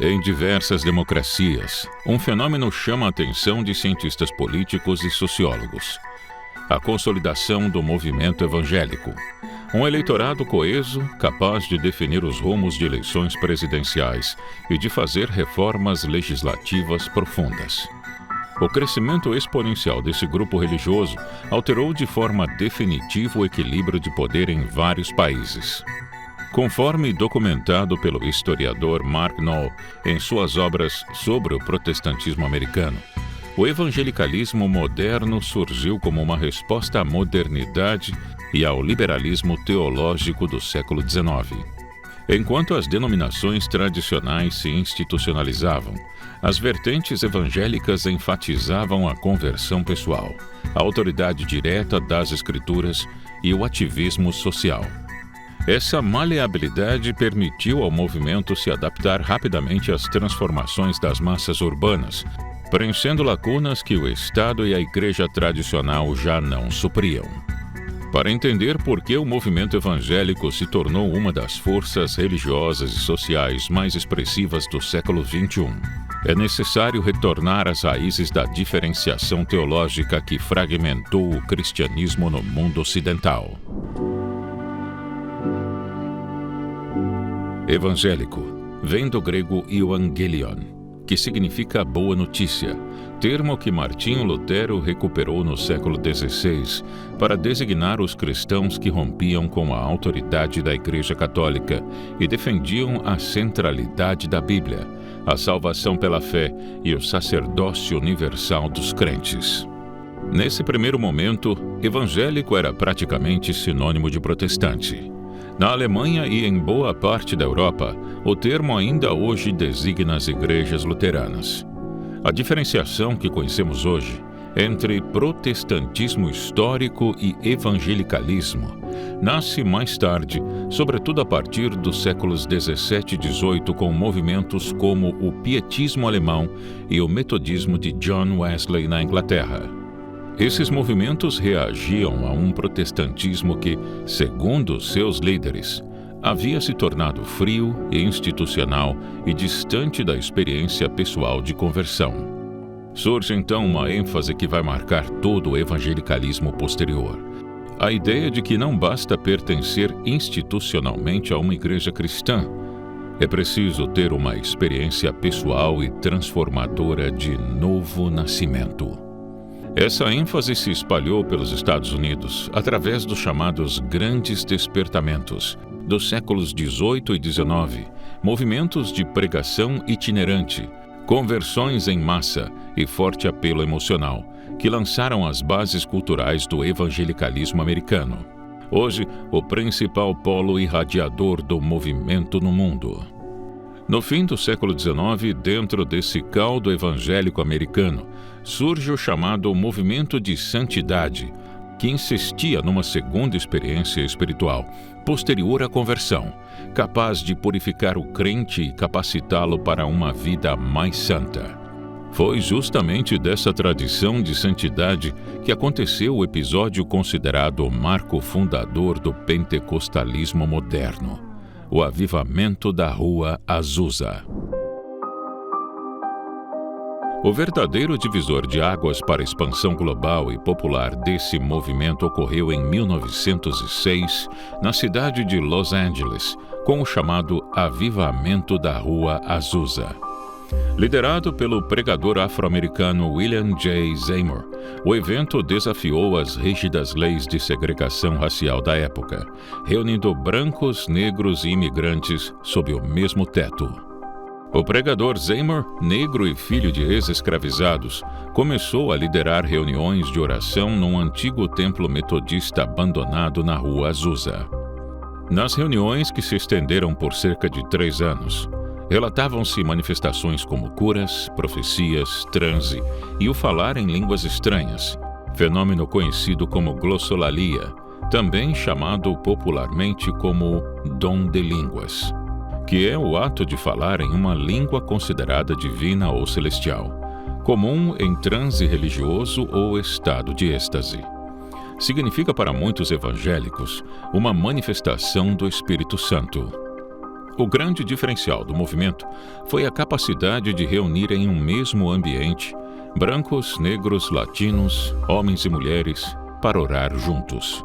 Em diversas democracias, um fenômeno chama a atenção de cientistas políticos e sociólogos: a consolidação do movimento evangélico. Um eleitorado coeso, capaz de definir os rumos de eleições presidenciais e de fazer reformas legislativas profundas. O crescimento exponencial desse grupo religioso alterou de forma definitiva o equilíbrio de poder em vários países. Conforme documentado pelo historiador Mark Noll em suas obras sobre o protestantismo americano, o evangelicalismo moderno surgiu como uma resposta à modernidade e ao liberalismo teológico do século XIX. Enquanto as denominações tradicionais se institucionalizavam, as vertentes evangélicas enfatizavam a conversão pessoal, a autoridade direta das Escrituras e o ativismo social. Essa maleabilidade permitiu ao movimento se adaptar rapidamente às transformações das massas urbanas, preenchendo lacunas que o Estado e a Igreja tradicional já não supriam. Para entender por que o movimento evangélico se tornou uma das forças religiosas e sociais mais expressivas do século XXI, é necessário retornar às raízes da diferenciação teológica que fragmentou o cristianismo no mundo ocidental. Evangélico vem do grego euangelion, que significa boa notícia, termo que Martinho Lutero recuperou no século XVI para designar os cristãos que rompiam com a autoridade da Igreja Católica e defendiam a centralidade da Bíblia, a salvação pela fé e o sacerdócio universal dos crentes. Nesse primeiro momento, evangélico era praticamente sinônimo de protestante. Na Alemanha e em boa parte da Europa, o termo ainda hoje designa as igrejas luteranas. A diferenciação que conhecemos hoje entre protestantismo histórico e evangelicalismo nasce mais tarde, sobretudo a partir dos séculos XVII e XVIII, com movimentos como o pietismo alemão e o metodismo de John Wesley na Inglaterra. Esses movimentos reagiam a um protestantismo que, segundo seus líderes, havia se tornado frio e institucional e distante da experiência pessoal de conversão. Surge então uma ênfase que vai marcar todo o evangelicalismo posterior: a ideia de que não basta pertencer institucionalmente a uma igreja cristã, é preciso ter uma experiência pessoal e transformadora de novo nascimento. Essa ênfase se espalhou pelos Estados Unidos através dos chamados Grandes Despertamentos, dos séculos XVIII e XIX, movimentos de pregação itinerante, conversões em massa e forte apelo emocional, que lançaram as bases culturais do evangelicalismo americano, hoje o principal polo irradiador do movimento no mundo. No fim do século XIX, dentro desse caldo evangélico americano, surge o chamado movimento de santidade, que insistia numa segunda experiência espiritual, posterior à conversão, capaz de purificar o crente e capacitá-lo para uma vida mais santa. Foi justamente dessa tradição de santidade que aconteceu o episódio considerado o marco fundador do pentecostalismo moderno: o avivamento da Rua Azusa. O verdadeiro divisor de águas para a expansão global e popular desse movimento ocorreu em 1906, na cidade de Los Angeles, com o chamado Avivamento da Rua Azusa. Liderado pelo pregador afro-americano William J. Seymour, o evento desafiou as rígidas leis de segregação racial da época, reunindo brancos, negros e imigrantes sob o mesmo teto. O pregador Seymour, negro e filho de ex-escravizados, começou a liderar reuniões de oração num antigo templo metodista abandonado na Rua Azusa. Nas reuniões, que se estenderam por cerca de 3 anos, relatavam-se manifestações como curas, profecias, transe e o falar em línguas estranhas, fenômeno conhecido como glossolalia, também chamado popularmente como dom de línguas, que é o ato de falar em uma língua considerada divina ou celestial, comum em transe religioso ou estado de êxtase. Significa para muitos evangélicos uma manifestação do Espírito Santo. O grande diferencial do movimento foi a capacidade de reunir em um mesmo ambiente brancos, negros, latinos, homens e mulheres para orar juntos.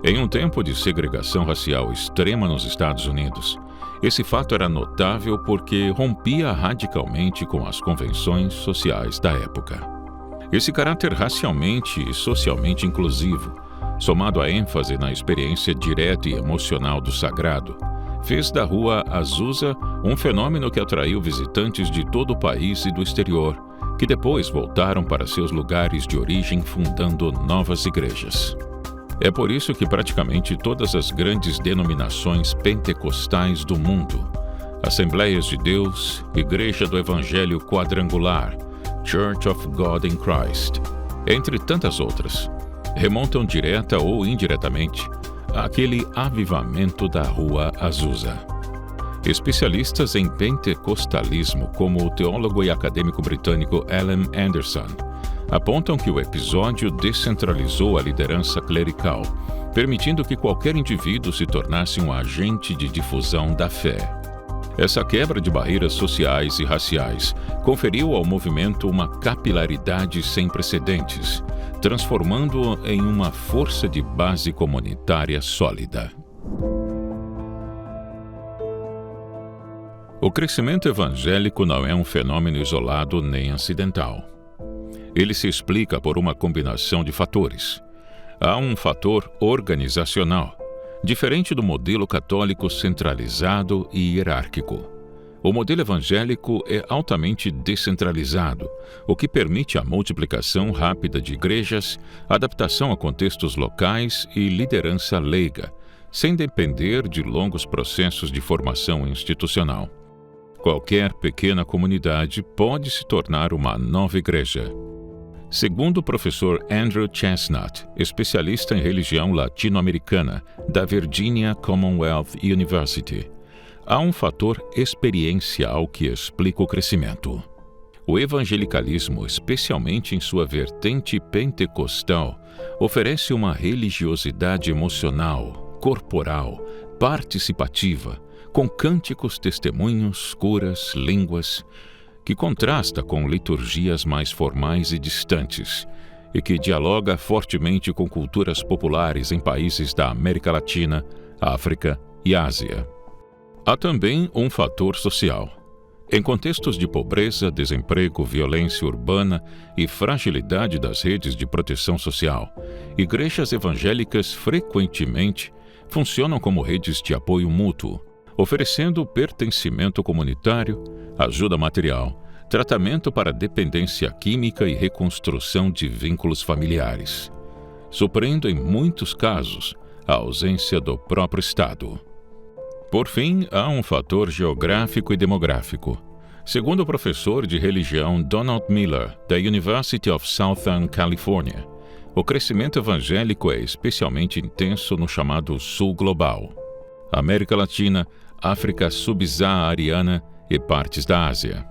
Em um tempo de segregação racial extrema nos Estados Unidos, esse fato era notável porque rompia radicalmente com as convenções sociais da época. Esse caráter racialmente e socialmente inclusivo, somado à ênfase na experiência direta e emocional do sagrado, fez da Rua Azusa um fenômeno que atraiu visitantes de todo o país e do exterior, que depois voltaram para seus lugares de origem fundando novas igrejas. É por isso que praticamente todas as grandes denominações pentecostais do mundo, Assembleias de Deus, Igreja do Evangelho Quadrangular, Church of God in Christ, entre tantas outras, remontam direta ou indiretamente àquele avivamento da Rua Azusa. Especialistas em pentecostalismo, como o teólogo e acadêmico britânico Alan Anderson, apontam que o episódio descentralizou a liderança clerical, permitindo que qualquer indivíduo se tornasse um agente de difusão da fé. Essa quebra de barreiras sociais e raciais conferiu ao movimento uma capilaridade sem precedentes, transformando-o em uma força de base comunitária sólida. O crescimento evangélico não é um fenômeno isolado nem acidental. Ele se explica por uma combinação de fatores. Há um fator organizacional, diferente do modelo católico centralizado e hierárquico. O modelo evangélico é altamente descentralizado, o que permite a multiplicação rápida de igrejas, adaptação a contextos locais e liderança leiga, sem depender de longos processos de formação institucional. Qualquer pequena comunidade pode se tornar uma nova igreja. Segundo o professor Andrew Chestnut, especialista em religião latino-americana da Virginia Commonwealth University, há um fator experiencial que explica o crescimento. O evangelicalismo, especialmente em sua vertente pentecostal, oferece uma religiosidade emocional, corporal, participativa, com cânticos, testemunhos, curas, línguas, que contrasta com liturgias mais formais e distantes, e que dialoga fortemente com culturas populares em países da América Latina, África e Ásia. Há também um fator social. Em contextos de pobreza, desemprego, violência urbana e fragilidade das redes de proteção social, igrejas evangélicas frequentemente funcionam como redes de apoio mútuo, oferecendo pertencimento comunitário, ajuda material, tratamento para dependência química e reconstrução de vínculos familiares, suprindo em muitos casos a ausência do próprio Estado. Por fim, há um fator geográfico e demográfico. Segundo o professor de religião Donald Miller, da University of Southern California, o crescimento evangélico é especialmente intenso no chamado Sul Global, América Latina, África subsaariana e partes da Ásia.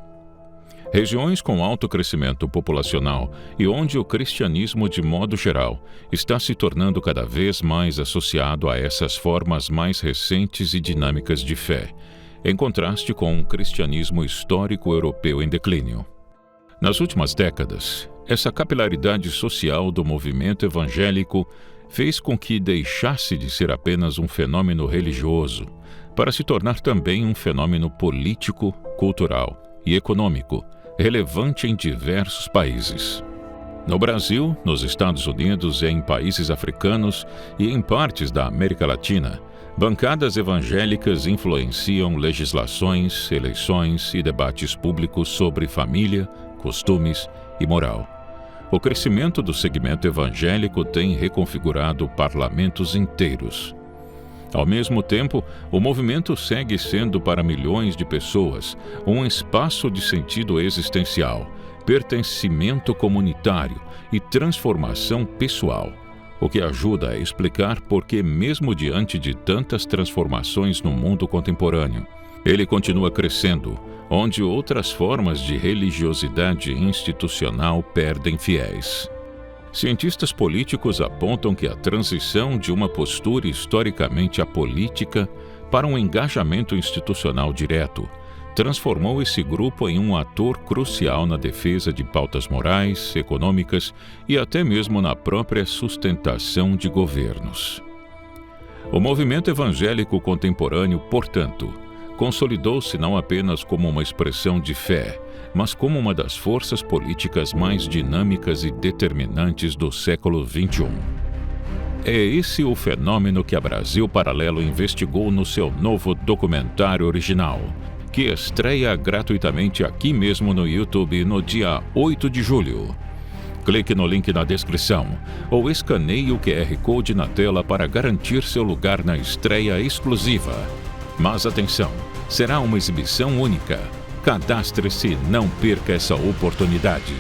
Regiões com alto crescimento populacional e onde o cristianismo, de modo geral, está se tornando cada vez mais associado a essas formas mais recentes e dinâmicas de fé, em contraste com um cristianismo histórico europeu em declínio. Nas últimas décadas, essa capilaridade social do movimento evangélico fez com que deixasse de ser apenas um fenômeno religioso para se tornar também um fenômeno político, cultural e econômico, relevante em diversos países. No Brasil, nos Estados Unidos e em países africanos e em partes da América Latina, bancadas evangélicas influenciam legislações, eleições e debates públicos sobre família, costumes e moral. O crescimento do segmento evangélico tem reconfigurado parlamentos inteiros. Ao mesmo tempo, o movimento segue sendo para milhões de pessoas um espaço de sentido existencial, pertencimento comunitário e transformação pessoal, o que ajuda a explicar por que, mesmo diante de tantas transformações no mundo contemporâneo, ele continua crescendo, onde outras formas de religiosidade institucional perdem fiéis. Cientistas políticos apontam que a transição de uma postura historicamente apolítica para um engajamento institucional direto, transformou esse grupo em um ator crucial na defesa de pautas morais, econômicas e até mesmo na própria sustentação de governos. O movimento evangélico contemporâneo, portanto, consolidou-se não apenas como uma expressão de fé, mas como uma das forças políticas mais dinâmicas e determinantes do século XXI. É esse o fenômeno que a Brasil Paralelo investigou no seu novo documentário original, que estreia gratuitamente aqui mesmo no YouTube no dia 8 de julho. Clique no link na descrição ou escaneie o QR Code na tela para garantir seu lugar na estreia exclusiva. Mas atenção, será uma exibição única. Cadastre-se e não perca essa oportunidade.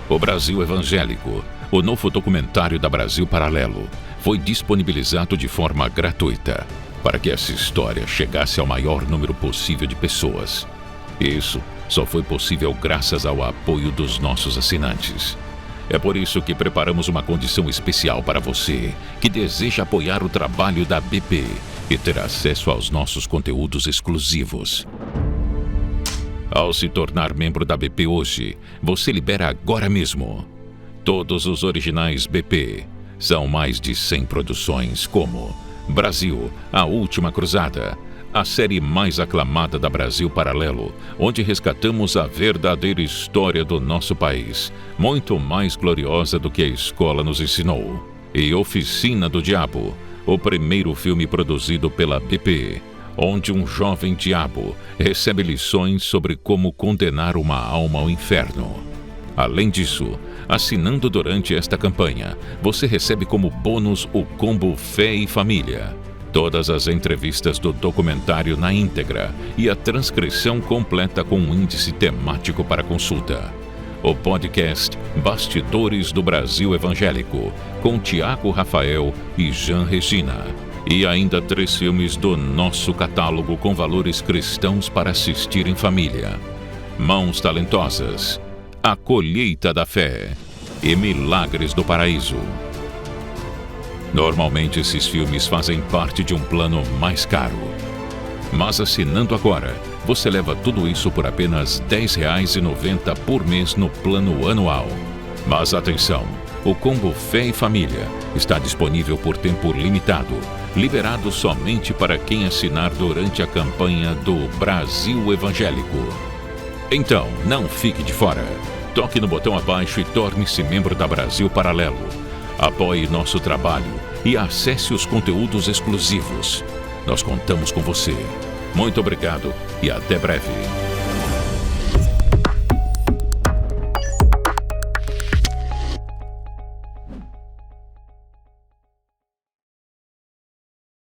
O Brasil Evangélico, o novo documentário da Brasil Paralelo, foi disponibilizado de forma gratuita para que essa história chegasse ao maior número possível de pessoas. Isso só foi possível graças ao apoio dos nossos assinantes. É por isso que preparamos uma condição especial para você que deseja apoiar o trabalho da BP e ter acesso aos nossos conteúdos exclusivos. Ao se tornar membro da BP hoje, você libera agora mesmo todos os originais BP. São mais de 100 produções como Brasil, A Última Cruzada, a série mais aclamada da Brasil Paralelo, onde resgatamos a verdadeira história do nosso país, muito mais gloriosa do que a escola nos ensinou. E Oficina do Diabo, o primeiro filme produzido pela BP, onde um jovem diabo recebe lições sobre como condenar uma alma ao inferno. Além disso, assinando durante esta campanha, você recebe como bônus o combo Fé e Família, todas as entrevistas do documentário na íntegra e a transcrição completa com um índice temático para consulta. O podcast Bastidores do Brasil Evangélico, com Tiago Rafael e Jean Regina. E ainda 3 filmes do nosso catálogo com valores cristãos para assistir em família: Mãos Talentosas, A Colheita da Fé e Milagres do Paraíso. Normalmente esses filmes fazem parte de um plano mais caro. Mas assinando agora, você leva tudo isso por apenas R$ 10,90 por mês no plano anual. Mas atenção, o combo Fé e Família está disponível por tempo limitado, liberado somente para quem assinar durante a campanha do Brasil Evangélico. Então, não fique de fora. Toque no botão abaixo e torne-se membro da Brasil Paralelo. Apoie nosso trabalho e acesse os conteúdos exclusivos. Nós contamos com você. Muito obrigado e até breve.